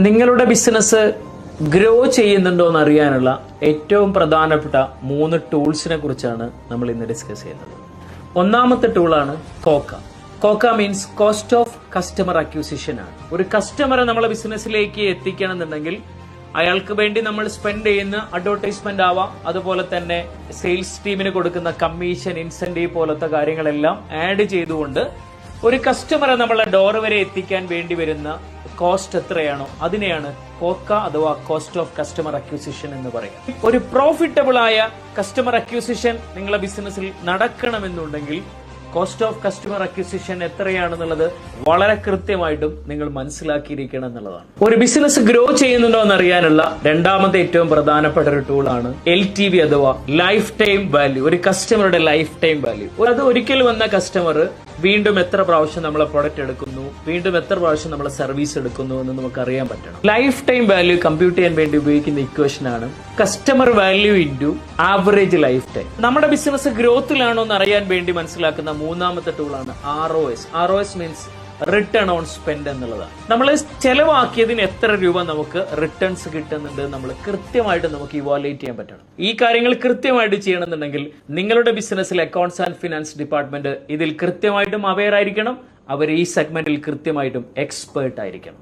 നിങ്ങളുടെ business grow ചെയ്യുന്നുണ്ടോ എന്ന് അറിയാനുള്ള ഏറ്റവും പ്രധാനപ്പെട്ട 3 ടൂൾസിനെ കുറിച്ചാണ് നമ്മൾ ഇന്ന് ഡിസ്കസ് ചെയ്യുന്നത്. ഒന്നാമത്തെ ടൂളാണ് COCA. COCA means cost of customer acquisition ആണ്. ഒരു കസ്റ്റമറെ നമ്മളെ ബിസിനസ്സിലേക്ക് എത്തിക്കണം എന്നുണ്ടെങ്കിൽ അയാൾക്ക് വേണ്ടി നമ്മൾ സ്പെൻഡ് ചെയ്യുന്ന അഡ്വർടൈസ്മെന്റ് ആവാം, അതുപോലെ തന്നെ സെയിൽസ് ടീമിന് കൊടുക്കുന്ന കമ്മീഷൻ, ഇൻസെന്റീവ് പോലത്തെ കാര്യങ്ങളെല്ലാം ആഡ് ചെയ്തുകൊണ്ട് ഒരു കസ്റ്റമറെ നമ്മളെ ഡോർ വരെ എത്തിക്കാൻ വേണ്ടി വരുന്ന കോസ്റ്റ് എത്രയാണോ അതിനെയാണ് കോക്ക അഥവാ കോസ്റ്റ് ഓഫ് കസ്റ്റമർ അക്യൂസിഷൻ എന്ന് പറയും. ഒരു പ്രോഫിറ്റബിൾ ആയ കസ്റ്റമർ അക്യൂസിഷൻ നിങ്ങളുടെ ബിസിനസ്സിൽ നടക്കണമെന്നുണ്ടെങ്കിൽ കോസ്റ്റ് ഓഫ് കസ്റ്റമർ അക്യൂസിഷൻ എത്രയാണെന്നുള്ളത് വളരെ കൃത്യമായിട്ടും നിങ്ങൾ മനസ്സിലാക്കിയിരിക്കണം എന്നുള്ളതാണ്. ഒരു ബിസിനസ് ഗ്രോ ചെയ്യുന്നുണ്ടോ എന്ന് അറിയാനുള്ള രണ്ടാമത്തെ ഏറ്റവും പ്രധാനപ്പെട്ട ഒരു ടൂളാണ് LTV അഥവാ ലൈഫ് ടൈം വാല്യൂ. ഒരു കസ്റ്റമറുടെ ലൈഫ് ടൈം വാല്യൂ. അത് ഒരിക്കൽ വന്ന കസ്റ്റമർ വീണ്ടും എത്ര പ്രാവശ്യം നമ്മളെ പ്രൊഡക്റ്റ് എടുക്കുന്നു, വീണ്ടും എത്ര പ്രാവശ്യം നമ്മളെ സർവീസ് എടുക്കുന്നു എന്ന് നമുക്ക് അറിയാൻ പറ്റണം. ലൈഫ് ടൈം വാല്യൂ കമ്പ്യൂട്ട് ചെയ്യാൻ വേണ്ടി ഉപയോഗിക്കുന്ന ഇക്വേഷൻ ആണ് customer value into average life time. നമ്മുടെ ബിസിനസ് ഗ്രോത്തിലാണോ എന്ന് അറിയാൻ വേണ്ടി മനസ്സിലാക്കുന്ന മൂന്നാമത്തെ ടൂളാണ് ROS. ROS means return on spend എന്നുള്ളതാണ്. നമ്മൾ ചെലവാക്കിയതിന് എത്ര രൂപ നമുക്ക് റിട്ടേൺസ് കിട്ടുന്നുണ്ട് നമ്മൾ കൃത്യമായിട്ട് നമുക്ക് ഇവാലുവേറ്റ് ചെയ്യാൻ പറ്റണം. ഈ കാര്യങ്ങൾ കൃത്യമായിട്ട് ചെയ്യണമെന്നുണ്ടെങ്കിൽ നിങ്ങളുടെ ബിസിനസ്സിൽ അക്കൗണ്ട്സ് ആൻഡ് ഫിനാൻസ് ഡിപ്പാർട്ട്മെന്റ് ഇതിൽ കൃത്യമായിട്ടും അവെയർ ആയിരിക്കണം. അവർ ഈ സെഗ്മെന്റിൽ കൃത്യമായിട്ടും എക്സ്പേർട്ട് ആയിരിക്കണം.